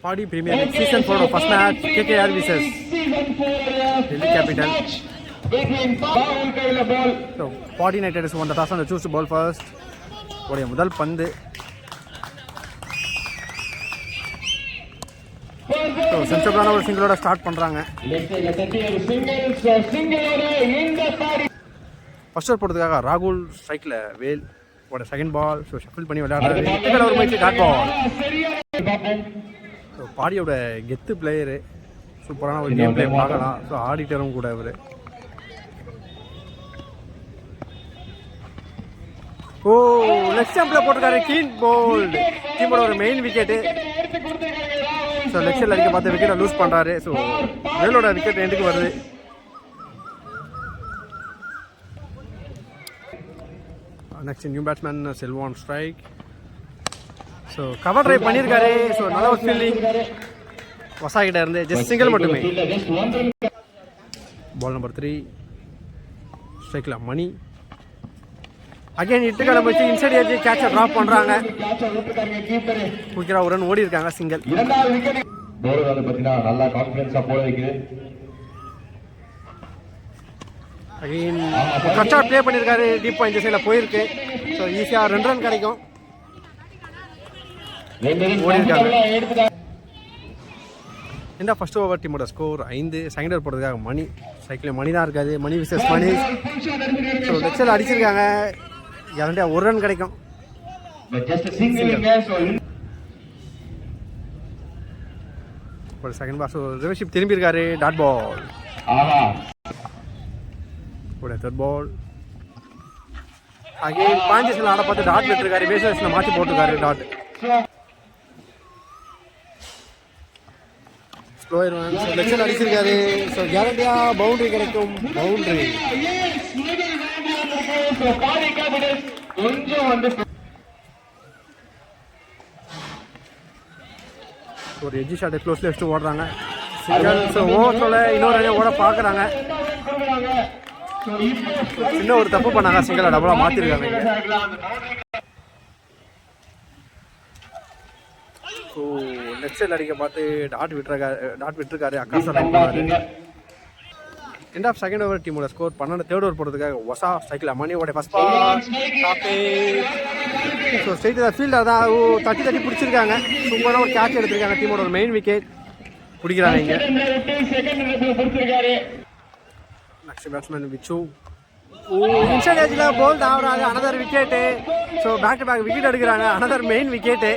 Padi Premier League Season 4 first match KKR vs Delhi Capital. So Padi United is won the toss and choose to bowl first. Odia முதல் பந்து. So சென்சபிளான ஒரு சிங்கிளோட start பண்றாங்க. First over போடுறதுக்காக ராகுல் ஸ்ட்ரைக்ல வேல் ஓட second ball so shuffle பண்ணி விளையாடுறாரு. Second over match dot ball. So பாடியோட கெத்து பிளேயரு சூப்பரான ஒரு கேம் பிளே பார்க்கலாம். ஸோ ஆடிட்டரும் கூட அவர். ஓ லெஃப்ட் ஸ்டம்பில் போட்டிருக்காரு கீன் போல்டு. டீமோட ஒரு மெயின் விக்கெட்டு. ஸோ லெஃப்ட் சைடில் அடிக்க பார்த்து விக்கெட்டை லூஸ் பண்ணுறாரு. ஸோ வேலோட விக்கெட் எண்டுக்கு வருது. Next new batsman Selvan strike. So cover drive பண்ணியிருக்காரு. ஸோ நல்ல ஒரு ஃபீல்டிங் வசாகிட்ட இருந்து ஜஸ்ட் சிங்கிள் மட்டுமே. பால் நம்பர் 3 ஸ்ட்ரைக்கில் மணி அகைன் இட்டு கடை வச்சு இன்சைட் ஏஜி கேட்சை ட்ராப் பண்ணுறாங்க. குயிக்கராக ஒரு ரன் ஓடி இருக்காங்க சிங்கிள். அகைன் கரெக்டாக ப்ளே பண்ணியிருக்காரு. டீப் பாயிண்ட் சைடில் போயிருக்கு. ஸோ ஈஸியாக 2 ரன் கிடைக்கும். இந்த ஃபர்ஸ்ட் ஓவர் டீமோட ஸ்கோர் 5. செகண்ட் ஓவர் போடுறதுக்காக மணி சைக்கிள் மணி தான் இருக்காது. மணி விசஸ் மணி. ஸோ லெக்சல் அடிச்சிருக்காங்க. கேரண்டியா 1 ரன் கிடைக்கும். ஒரு செகண்ட் பால். ஸோ ரிவர்ஷிப் திரும்பி இருக்காரு. Dot ball. ஒரு தேர்ட் பால். அகைன் பாஞ்சேஷன் ஆட பார்த்து டாட் விட்டுருக்காரு. பேசர்ஸில் மாற்றி போட்டிருக்காரு டாட். லெக்சல் அடிச்சிருக்காரு. ஸோ கேரண்டியா பவுண்டரி கிடைக்கும். பவுண்டரி ஒரு எஜ்ஜி ஷாட்டை க்ளோஸ்ல வச்சுட்டு ஓடுறாங்க. ஓவர்ல இன்னொரு ஓட பார்க்குறாங்க. சின்ன ஒரு தப்பு பண்ணாங்க. சிங்கிளா டபுளா மாற்றிருக்காங்க. ஸோ லெஃப்ட் சைடில் அடிக்க பார்த்து டாட் விட்டுருக்காரு. அக்காசா லைன் பண்ணாரு. எண்ட் ஆஃப் செகண்ட் ஓவர் டீமோட ஸ்கோர் 12. தேர்ட் ஓவர் போடுறதுக்காக ஒசா சைக்கிள் மணியோட first ball. So straight fielder தான் தட்டி பிடிச்சிருக்காங்க. சூப்பரான ஒரு கேட்ச் எடுத்திருக்காங்க. டீமோட ஒரு மெயின் விக்கெட் பிடிக்கிறாங்க இங்கே. நெக்ஸ்ட் பேட்ஸ்மேன் விச்சு இன்சைட் ஏஜ்ல போல்ட் ஆகுறாங்க. Another wicket. So back to back wicket எடுக்கிறாங்க. Another main wicket.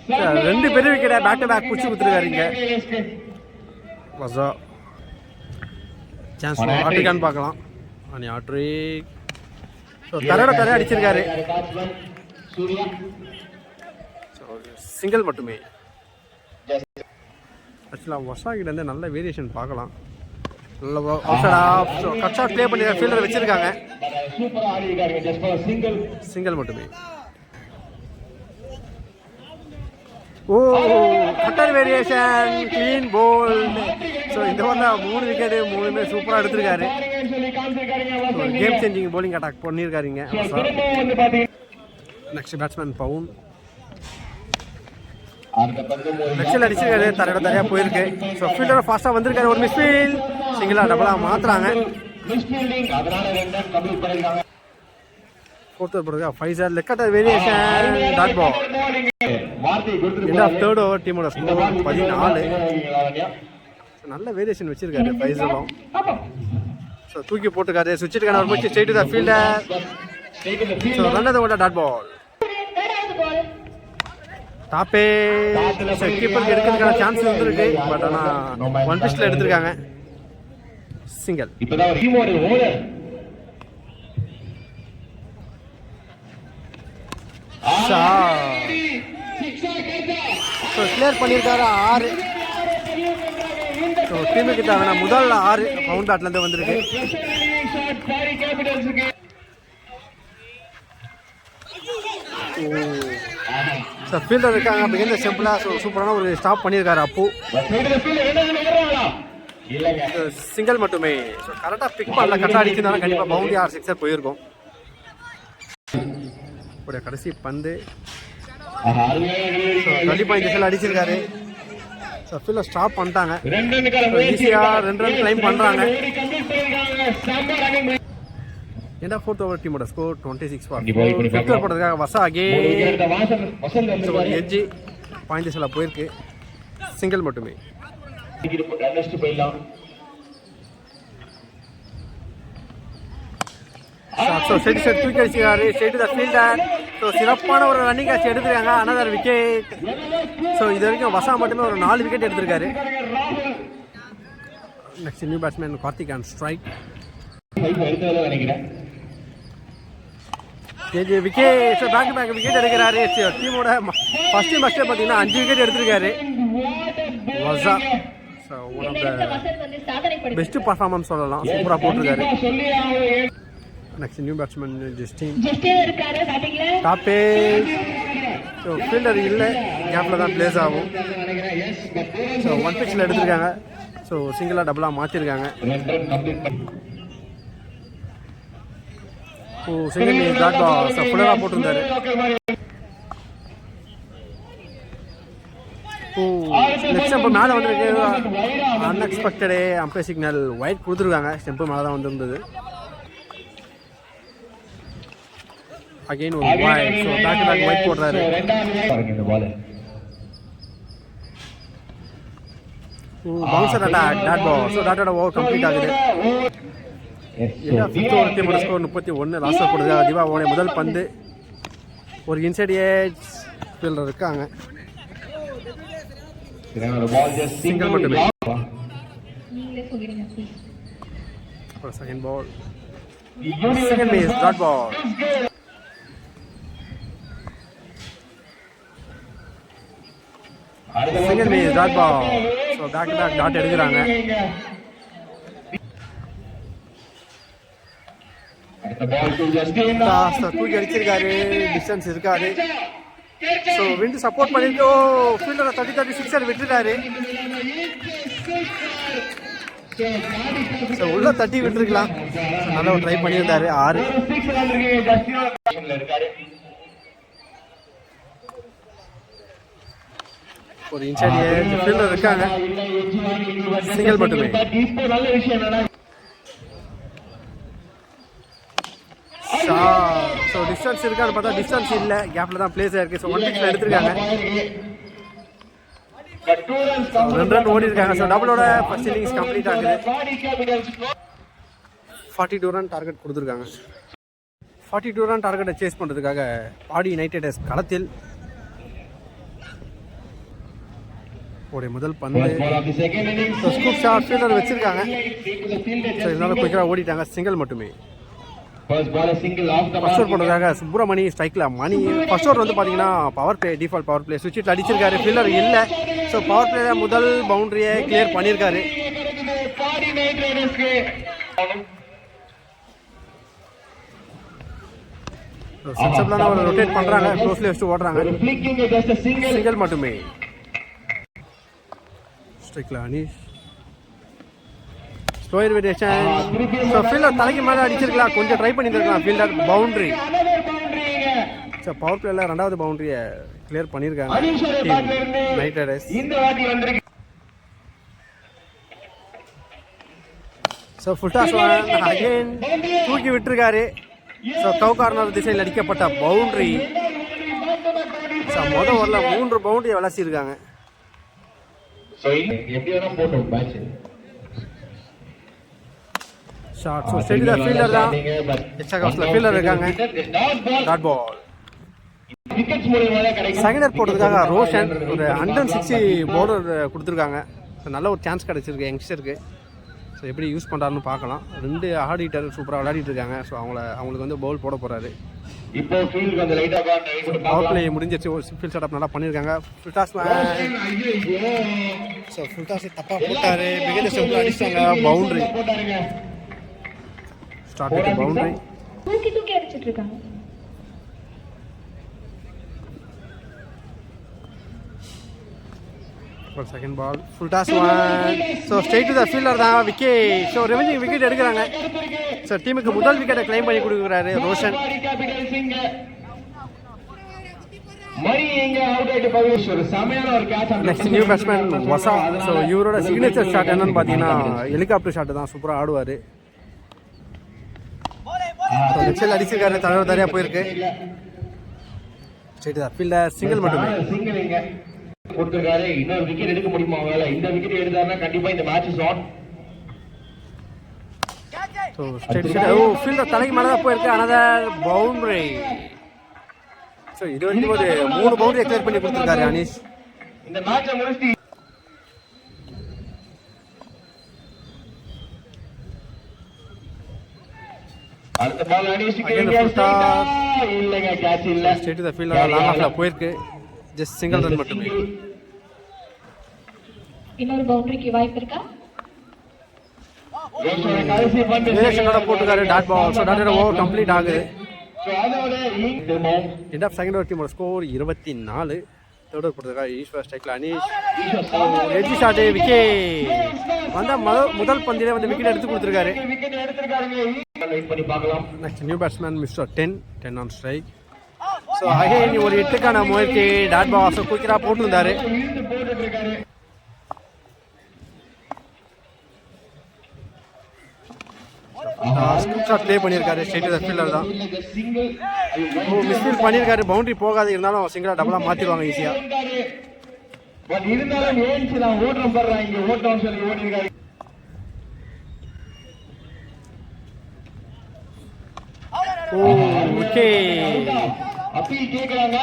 2 பெரிய விக்கெட்டை பேக் டு பேக் பிடிச்சி கொடுத்துருக்காரு இங்கே. சான்ஸ் ஆட்ரிக்கான்னு பார்க்கலாம். அனி ஆட்ரிக். ஸோ தரையோட அடிச்சிருக்காரு. சிங்கிள் மட்டுமே. ஆக்சுவலாக வசாகிட்ட இருந்து நல்ல வேரியேஷன் பார்க்கலாம். நல்ல கட் ஷாட் ப்ளே பண்ணி ஃபீல்டர் வச்சிருக்காங்க. சிங்கிள் மட்டுமே. Oh cutter variation clean bowled. So இந்த ஓவரில் 3 விக்கெட்டு 3மே சூப்பராக எடுத்திருக்காரு. கேம் சேஞ்சிங் போலிங் அட்டாக் பண்ணியிருக்காருங்க. நெக்ஸ்ட் பேட்ஸ்மேன் பவுன். லெக்சல் அடிச்சிருக்காரு. தரையாக போயிருக்கு. ஸோ ஃபீல்டர் ஃபாஸ்ட்டாக வந்திருக்காரு. ஒரு மிஸ்ஃபீல் சிங்கிளாக டபுளாக மாற்றுறாங்க. ஃபோர்த் ஓவர் போடுறதுக்கு ஃபைசர் leg cutter variation dot ball. End of third over டீமோட ஸ்கோர் 14. நல்ல வேரியேஷன் வச்சிருக்காரு ஃபைசரும். ஸோ தூக்கி போட்டுருக்காரு, சுவிட்சிட்டுக்கான ஒரு போச்சு straight to the fielder. So run ஓட டாட் பால். டாப்பே கீப்பருக்கு எடுக்கிறதுக்கான சான்ஸ் இருந்திருக்கு, பட் ஆனால் ஒன் பிச்சில் எடுத்திருக்காங்க. சிங்கிள். கிளியர் பண்ணியிருக்காரு 6. ஸோ டீமுக்கு தேவையான முதல் 6 பவுண்ட் பேட்லேருந்து வந்திருக்கு. ஸோ ஃபீல்டர் இருக்காங்க அப்படிங்கிற சிம்பிளாக ஸோ சூப்பரான ஒரு ஸ்டாப் பண்ணியிருக்காரு அப்பு. சிங்கிள் மட்டுமே. ஸோ கரெக்டாக பிக் பண்ணல, கரெக்டாக அடிச்சிருந்தாலும் கண்டிப்பாக பவுண்டரி ஆர் சிக்ஸர் போயிருக்கும். கடைசி பந்து கண்டிப்பாக இந்த சைடில் அடிச்சிருக்காரு. ஸோ ஃபீல்டர் ஸ்டாப் பண்ணிட்டாங்க. ஈஸியாக 2 ரன் கிளைம் பண்ணுறாங்க. ஏன்னா ஃபோர்த் ஓவர் டீமோட ஸ்கோர் 26 ஃபார் 4. ஃபிஃப்த் ஓவர் போடுறதுக்காக வசா அகே எட்ஜி பாயிண்ட் திசையில் போயிருக்கு. சிங்கிள் மட்டுமே. தூக்கி அடிச்சிருக்காரு straight to the fielder. So சிறப்பான ஒரு ரன்னிங் கேட்ச் எடுத்துருக்காங்க. Another wicket. ஸோ இது வரைக்கும் வசா மட்டுமே ஒரு 4 விக்கெட் எடுத்திருக்காரு. Next new batsman Karthik on strike. Wicket. So back to back wicket எடுக்கிறாரு. டீமோட ஃபர்ஸ்ட் மேட்ச்ல பார்த்தீங்கன்னா 5 விக்கெட் எடுத்திருக்காரு வசா. So one of the best performance சொல்லலாம். சூப்பராக போட்டிருக்காரு. Next new batsman Justin. டாப்பே. ஸோ ஃபீல்டர் இல்லை, கேப்பில் தான் பிளேஸ் ஆகும். ஸோ ஒன் பிச்சில் எடுத்திருக்காங்க. ஸோ சிங்கிளாக டபுளாக மாற்றிருக்காங்க. Oh single dot ball. So ஃபுல்லராக போட்டிருந்தாரு. ஓ நெக்ஸ்ட் ஸ்டெம்பு மேலே வந்துருக்கு. அன்எக்ஸ்பெக்டடே அம்பையர் சிக்னல் ஒயிட் கொடுத்துருக்காங்க. ஸ்டெம்பு மேலே தான் வந்துருந்தது. அகைன் ஒரு wide. So back to back wide போடுறாரு. Bouncer attack dot ball. So டாட்டோட ஓவர் கம்ப்ளீட் ஆகுது. ஃபிஃப்த் ஓவர் டீமோட ஸ்கோர் 31. லாஸ்ட் போடுது திவாவோட முதல் பந்து. ஒரு இன்சைட் ஏஜ் ஃபீல்டர் இருக்காங்க. சிங்கிள் மட்டுமே. Second ball. Second pace dot ball. Second pace dot ball. So back to back dot எடுக்கிறாங்க. தூக்கி அடிச்சிருக்காரு. டிஸ்டன்ஸ் இருக்காரு. ஸோ விண்டு சப்போர்ட் பண்ணிட்டு ஃபீல்டரை 36 விட்டுருக்காரு. ஸோ உள்ள தட்டி விட்டுருக்கலாம். நல்லா ட்ரை பண்ணியிருந்தாரு. 6. ஒரு இன்சைட் ஏஜ் ஃபீல்டர் இருக்காங்க. சிங்கிள் மட்டுமே. ஸோ டிஸ்டன்ஸ் இருக்கான்னு பார்த்தா டிஸ்டன்ஸ் இல்லை, கேப்பில் தான் பிளேஸ் ஆயிருக்கு. ஸோ 1 பிச்சில் எடுத்திருக்காங்க. 2 ரன் ஓடி இருக்காங்க. ஸோ டபுளோட ஃபர்ஸ்ட் இன்னிங்ஸ் கம்ப்ளீட் ஆகுது. 42 ரன் டார்கெட் கொடுத்துருக்காங்க. 42 ரன் டார்கெட்டை சேஸ் பண்ணுறதுக்காக பாடி யுனைடெட் ரைடர்ஸ் களத்தில். ஒரு முதல் பந்து. ஸோ ஸ்கூப் ஷாட் ஃபீல்டர் வச்சிருக்காங்க. ஸோ இதனால குயிக்காக ஓடிட்டாங்க. சிங்கிள் மட்டுமே. ஃபர்ஸ்ட் ஓவர் போடுறதுக்காக சுப்ரமணி ஸ்ட்ரைக்கில் மணி. ஃபர்ஸ்ட் ஓவர் வந்து பார்த்தீங்கன்னா power play, default power play சுவிட்சில் அடிச்சிருக்காரு. ஃபீல்டர் இல்லை. ஸோ பவர் பிளேல முதல் பவுண்டரியை கிளியர் பண்ணியிருக்காரு. சென்சபிளான ஒரு ரொட்டேட் பண்ணுறாங்க. க்ளோஸ்லி வச்சுட்டு ஓடுறாங்க. சிங்கிள் மட்டுமே. ஸ்ட்ரைக்கில் Aneesh. Slower variation. So fielder தலைக்கு மேலே அடிச்சிருக்கலாம். கொஞ்சம் ட்ரை பண்ணியிருக்கலாம். Fielder boundary. ஸோ பவர் பிளேல 2வது பவுண்டரியை கிளியர் பண்ணியிருக்காங்க night Riders. So full toss again தூக்கி விட்டுருக்காரு. ஸோ கவ் கார்னர் திசையில் அடிக்கப்பட்ட பவுண்டரி. ஸோ மொதல் வரல 3 பவுண்டரியை விளாசிருக்காங்க. Short. So straight the fielder தான். எக்ஸ்ட்ரா கவர்ஸில் ஃபீல்டர் இருக்காங்க. Dot ball. செகண்டர் போட்டதுக்காக ரோஷன் ஒரு 160 பவுலர் கொடுத்துருக்காங்க. ஸோ நல்ல ஒரு சான்ஸ் கிடச்சிருக்கு யங்ஸ்டருக்கு. ஸோ எப்படி யூஸ் பண்ணுறாருன்னு பார்க்கலாம். 2 ஆடிட்டர் சூப்பராக விளையாடிட்டு இருக்காங்க. ஸோ அவங்களுக்கு வந்து பவுல் போட போகிறாரு. இப்போ பவர் பிளே முடிஞ்சிருச்சு. ஒரு ஃபீல்ட் செட்டப் நல்லா பண்ணியிருக்காங்க. Full toss so full toss தப்பாக போட்டார். மிகந்த ஸ்டெம்பில் அடிச்சிட்டாங்க. பவுண்டரி. Start with boundary. தூக்கி அடிச்சிட்டு இருக்காங்க. For second ball, full toss one. So straight to the fielder தான் விக்கெட். ஸோ ரெவெஞ்சிங் விக்கெட் எடுக்கிறாங்க. ஸோ டீமுக்கு முதல் விக்கெட்டை கிளைம் பண்ணி கொடுக்குறாரு ரோஷன். நெக்ஸ்ட் நியூ பேட்ஸ்மேன் வசா. ஸோ இவரோட சிக்னேச்சர் ஷாட் என்னன்னு பார்த்தீங்கன்னா ஹெலிகாப்டர் ஷாட் தான். சூப்பராக ஆடுவார். ஸோ நெக்ஸ்ட் அடிச்சிருக்காரு. தலைவர் தரையாக போயிருக்கு. Straight to the fielder. Single மட்டுமே கொடுத்திருக்காரு. இன்னொரு விக்கெட் எடுக்க முடியுமா அவரால? இந்த விக்கெட் எடுத்தாருன்னா கண்டிப்பா இந்த மேட்ச் ஷாட். ஸோ ஃபீல்டர் தலைக்கு மேலே தான் போயிருக்கு. Another boundary. ஸோ இது வந்து ஒரு 3 பவுண்டரி கிளியர் பண்ணி கொடுத்துருக்காரு அனீஷ். இந்த மேட்சை முடிச்சு அடுத்த பால் அனீஷ் இல்லங்க, கேட்ச் இல்ல. Straight to the fielder long ஆஃப்ல போயிருக்கு. ஜஸ்ட் சிங்கிள் ரன் மட்டுமே. இன்னொரு பவுண்டரிக்கு வாய்ப்பு இருக்கா? ரிலேஷனோட போட்டுக்காரு dot ball. So dot over complete ஆகுது. எண்ட் ஆஃப் செகண்ட் ஓவர் டீமோட ஸ்கோர் 24. தேர்ட் ஓவர் போட்டுருக்காரு ஈஸ்வர். ஸ்ட்ரைக்ல அனீஷ். Edge shot wicket. வந்த முதல் பந்திலே வந்து விக்கெட் எடுத்து கொடுத்துருக்காரு. Next new batsman mister 10 on strike. So again ஒரு 8க்கான முயற்சி. Dot ball. ஸோ குயிக்கராக போட்டுருந்தாரு. ப்ளே பண்ணியிருக்காரு. ஸ்ட்ரைட் டு தி ஃபீல்டர் தான். மிஸ்ஃபீல்ட் பண்ணியிருக்காரு. பவுண்டரி போகாது. இருந்தாலும் சிங்கிளாக டபுளாக மாற்றிடுவாங்க ஈஸியாக. ஓகே. அப்பீல் கேக்குறாங்க.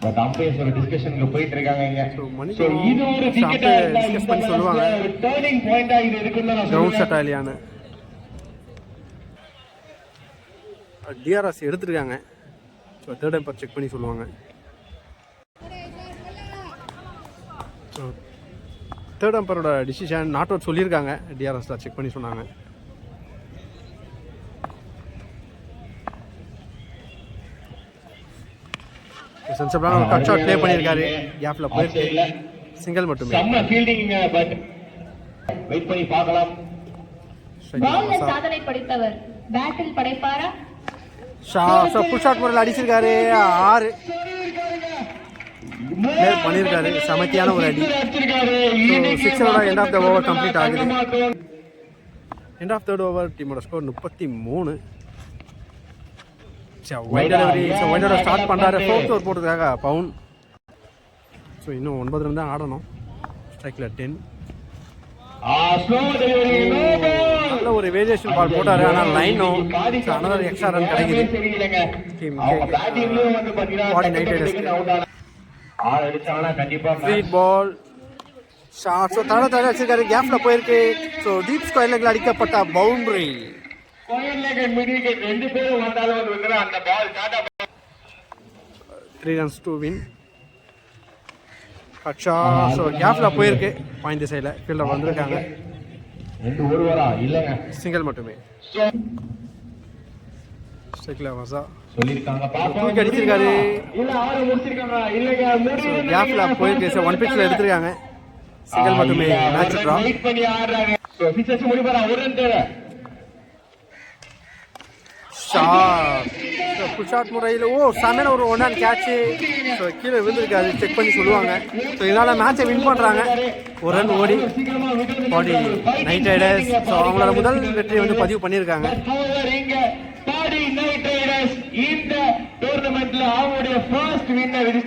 பட் அம்பையர்ஸ் ஒரு டிஸ்கஷன்ல போயிட்டு இருக்காங்க இங்க. சோ இது ஒரு விக்கெட் டிஸ்கஸ் பண்ணி சொல்லுவாங்க. டர்னிங் பாயிண்டா இது இருக்குன்னு நான் கிரவுண்ட் ஷாட் ஆலியான டிஆர்எஸ் எடுத்துருக்காங்க. ஸோ தேர்ட் எம்பர் செக் பண்ணி சொல்லுவாங்க. ஸோ தேர்ட் எம்பரோட டிசிஷன் நாட் அவுட் சொல்லியிருக்காங்க. டிஆர்எஸ் தான் செக் பண்ணி சொன்னாங்க. சென்சபிளான ஒரு கட் ஷாட் ப்ளே பண்ணியிருக்காரு. கேப்ல போயிருக்கு. சிங்கிள் மட்டுமே. செம்ம ஃபீல்டிங். பட் வெயிட் பண்ணி பார்க்கலாம். பால்ல சாதனை படைத்தவர் பேட்டில் படைப்பாரா? ஸோ ஃபுல் ஷாட் முறையில் அடிச்சிருக்காரு. 6 கிளியர் பண்ணியிருக்காரு. சமத்தியான ஒரு அடி. ஸோ 6ஓட end of the over complete ஆகுது. எண்ட் ஆஃப் தேர்ட் ஓவர் டீமோட ஸ்கோர் 33. Wide delivery. ஸோ ஒயிட்டோட ஸ்டார்ட் பண்ணுறாரு. ஃபோர்த் ஓவர் போட்டதுக்காக பவுன். ஸோ இன்னும் 9 ரன் தான் ஆடணும். ஸ்ட்ரைக்கில் 10. நல்ல ஒரு வேரியேஷன் பால் போட்டாரு. ஆனால் லைனும் அனதர் எக்ஸ்ட்ரா ரன் கிடைக்குது. நைட் ரைடர்ஸ்க்கு ஸ்ட்ரீட் பால் ஷார்ட். ஸோ தலை வச்சிருக்காரு. கேப்ல போயிருக்கு. ஸோ டீப் ஸ்கொயர்ல அடிக்கப்பட்ட பவுண்டரி. 3 runs to win. கட்சா. ஸோ கேப்ல போயிருக்கு. பாயிண்ட் திசையில் ஃபீல்டர் வந்திருக்காங்க. சிங்கிள் மட்டுமே. ஸ்ட்ரைக்ல வசா தூக்கி அடிச்சிருக்காரு. கேப்ல போயிருக்கு. ஸோ 1 pitchல எடுத்திருக்காங்க. சிங்கிள் மட்டுமே. Match draw. Shot. Pull shot முறையில் செமையான ஒரு ஒன் ஹேண்ட் கேட்ச்சு. ஸோ கீழே விழுந்திருக்காது, செக் பண்ணி சொல்லுவாங்க. ஸோ இதனால் மேட்சை வின் பண்ணுறாங்க. ஒரு ரன் ஓடி நைட் ரைடர்ஸ். ஸோ அவங்களோட முதல் வெற்றியை வந்து பதிவு பண்ணியிருக்காங்க. இந்த டோர்னமெண்ட்ல அவங்களுடைய ஃபர்ஸ்ட் வின்னர்